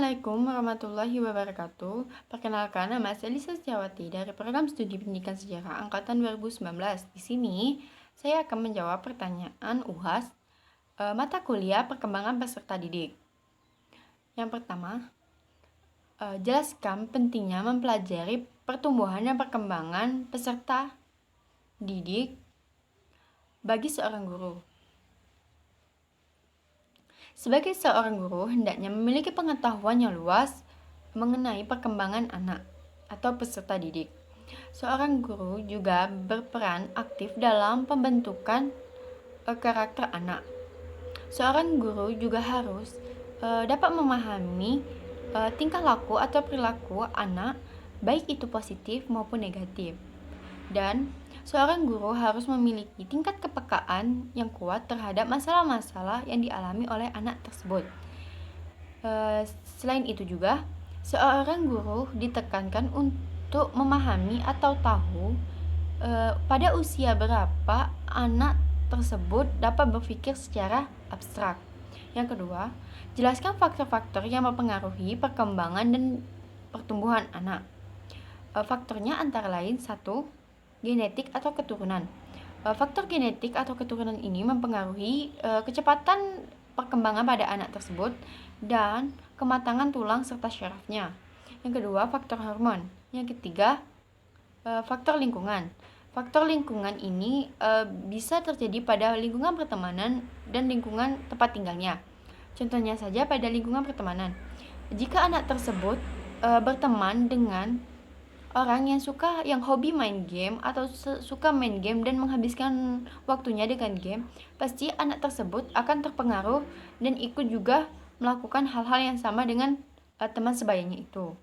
Assalamualaikum warahmatullahi wabarakatuh. Perkenalkan, nama saya Lisa Setiawati dari Program Studi Pendidikan Sejarah Angkatan 2019. Di sini, saya akan menjawab pertanyaan UHAS mata kuliah perkembangan peserta didik. Yang pertama, jelaskan pentingnya mempelajari pertumbuhan dan perkembangan peserta didik bagi seorang guru. Sebagai seorang guru, hendaknya memiliki pengetahuan yang luas mengenai perkembangan anak atau peserta didik. Seorang guru juga berperan aktif dalam pembentukan karakter anak. Seorang guru juga harus dapat memahami tingkah laku atau perilaku anak, baik itu positif maupun negatif. Dan seorang guru harus memiliki tingkat kepekaan yang kuat terhadap masalah-masalah yang dialami oleh anak tersebut. Selain itu juga, seorang guru ditekankan untuk memahami atau tahu pada usia berapa anak tersebut dapat berpikir secara abstrak. Yang kedua, jelaskan faktor-faktor yang mempengaruhi perkembangan dan pertumbuhan anak. Faktornya antara lain 1. Genetik atau keturunan. Faktor genetik atau keturunan ini mempengaruhi kecepatan perkembangan pada anak tersebut dan kematangan tulang serta syarafnya. Yang kedua, faktor hormon. Yang ketiga, faktor lingkungan. Faktor lingkungan ini bisa terjadi pada lingkungan pertemanan dan lingkungan tempat tinggalnya. Contohnya saja pada lingkungan pertemanan. Jika anak tersebut berteman dengan orang yang hobi main game atau suka main game dan menghabiskan waktunya dengan game, pasti anak tersebut akan terpengaruh dan ikut juga melakukan hal-hal yang sama dengan teman sebayanya itu.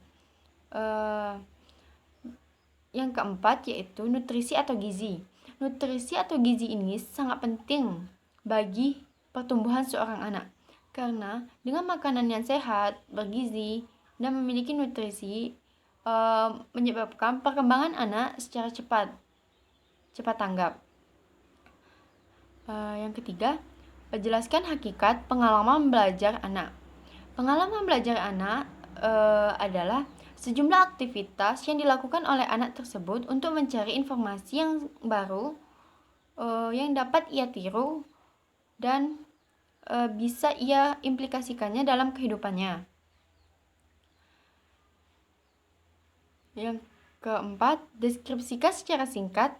Yang keempat yaitu nutrisi atau gizi. Nutrisi atau gizi ini sangat penting bagi pertumbuhan seorang anak, karena dengan makanan yang sehat, bergizi, dan memiliki nutrisi menyebabkan perkembangan anak secara cepat tanggap. Yang ketiga, jelaskan hakikat pengalaman belajar anak. Pengalaman belajar anak adalah sejumlah aktivitas yang dilakukan oleh anak tersebut untuk mencari informasi yang baru yang dapat ia tiru dan bisa ia implikasikannya dalam kehidupannya. Yang keempat, deskripsikan secara singkat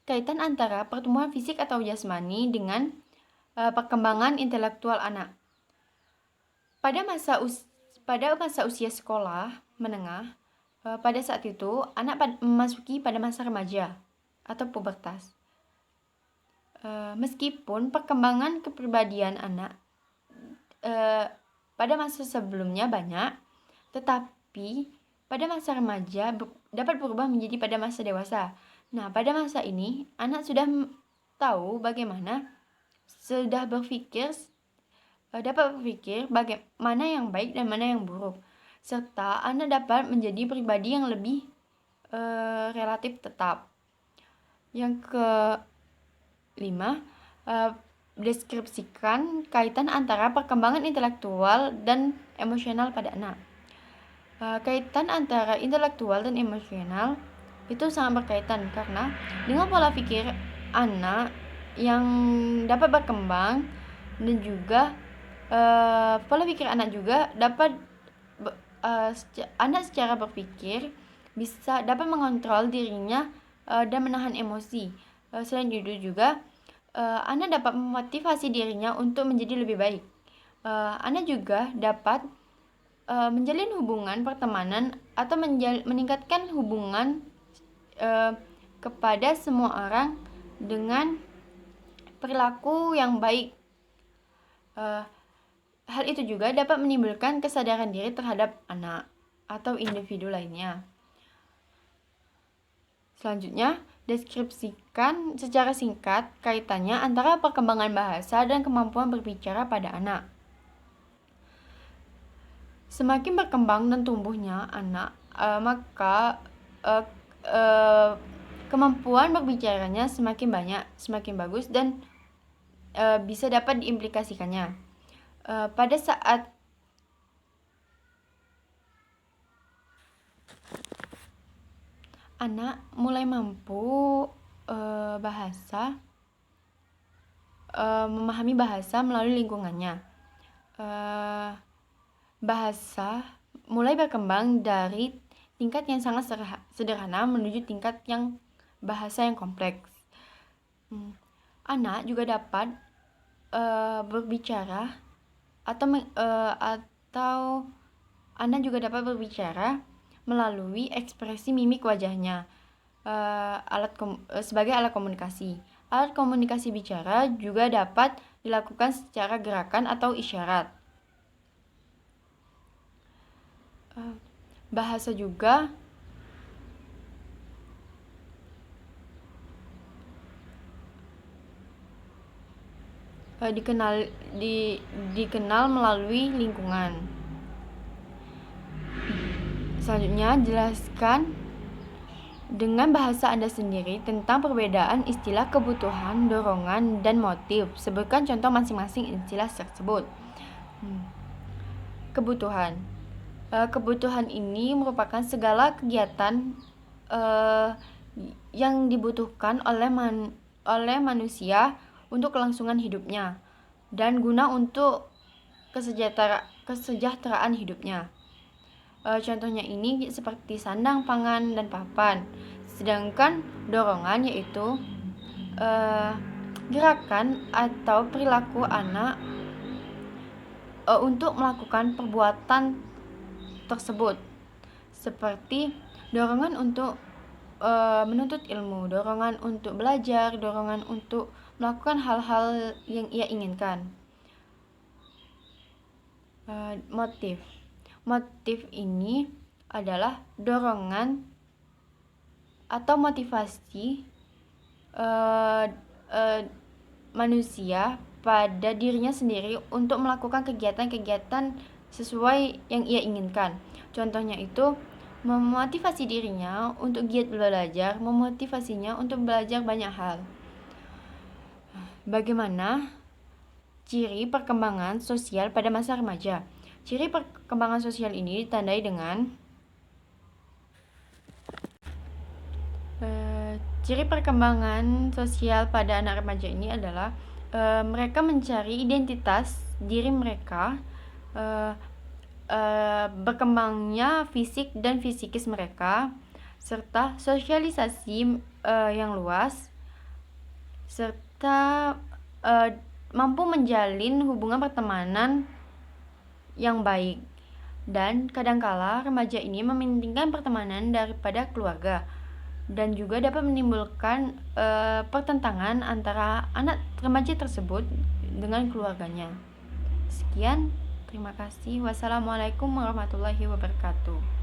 kaitan antara pertumbuhan fisik atau jasmani dengan perkembangan intelektual anak. Pada masa usia sekolah menengah, pada saat itu anak memasuki pada masa remaja atau pubertas. Meskipun perkembangan kepribadian anak pada masa sebelumnya banyak, tetapi pada masa remaja dapat berubah menjadi pada masa dewasa. Nah, pada masa ini, anak sudah tahu bagaimana, dapat berpikir bagaimana yang baik dan mana yang buruk. Serta anak dapat menjadi pribadi yang lebih relatif tetap. Yang kelima, deskripsikan kaitan antara perkembangan intelektual dan emosional pada anak. Kaitan antara intelektual dan emosional itu sangat berkaitan, karena dengan pola pikir anak yang dapat berkembang dan juga pola pikir anak juga dapat anak secara berpikir bisa dapat mengontrol dirinya dan menahan emosi. Selain itu juga anak dapat memotivasi dirinya untuk menjadi lebih baik. Anak juga dapat menjalin hubungan pertemanan atau meningkatkan hubungan kepada semua orang dengan perilaku yang baik. Hal itu juga dapat menimbulkan kesadaran diri terhadap anak atau individu lainnya. Selanjutnya, deskripsikan secara singkat kaitannya antara perkembangan bahasa dan kemampuan berbicara pada anak. Semakin berkembang dan tumbuhnya anak, maka kemampuan berbicaranya semakin banyak, semakin bagus, dan bisa dapat diimplikasikannya. Pada saat anak mulai mampu memahami bahasa melalui lingkungannya. Bahasa mulai berkembang dari tingkat yang sangat sederhana menuju tingkat yang bahasa yang kompleks. Anak juga dapat berbicara atau anak juga dapat berbicara melalui ekspresi mimik wajahnya sebagai alat komunikasi. Alat komunikasi bicara juga dapat dilakukan secara gerakan atau isyarat. Bahasa juga dikenal melalui lingkungan. Selanjutnya, jelaskan dengan bahasa Anda sendiri tentang perbedaan istilah kebutuhan, dorongan, dan motif. Sebutkan contoh masing-masing istilah tersebut. Kebutuhan. Kebutuhan ini merupakan segala kegiatan yang dibutuhkan oleh manusia untuk kelangsungan hidupnya dan guna untuk kesejahteraan hidupnya. Contohnya ini seperti sandang, pangan, dan papan. Sedangkan dorongan yaitu gerakan atau perilaku anak untuk melakukan perbuatan tersebut, seperti dorongan untuk menuntut ilmu, dorongan untuk belajar, dorongan untuk melakukan hal-hal yang ia inginkan. Motif ini adalah dorongan atau motivasi manusia pada dirinya sendiri untuk melakukan kegiatan-kegiatan sesuai yang ia inginkan. Contohnya itu memotivasi dirinya untuk giat belajar, memotivasinya untuk belajar banyak hal. Bagaimana ciri perkembangan sosial pada masa remaja? Ciri perkembangan sosial ini ditandai dengan ciri perkembangan sosial pada anak remaja ini adalah mereka mencari identitas diri mereka, berkembangnya fisik dan fisikis mereka, serta sosialisasi yang luas, serta mampu menjalin hubungan pertemanan yang baik. Dan kadangkala remaja ini mementingkan pertemanan daripada keluarga, dan juga dapat menimbulkan pertentangan antara anak remaja tersebut dengan keluarganya. Sekian, terima kasih. Wassalamualaikum warahmatullahi wabarakatuh.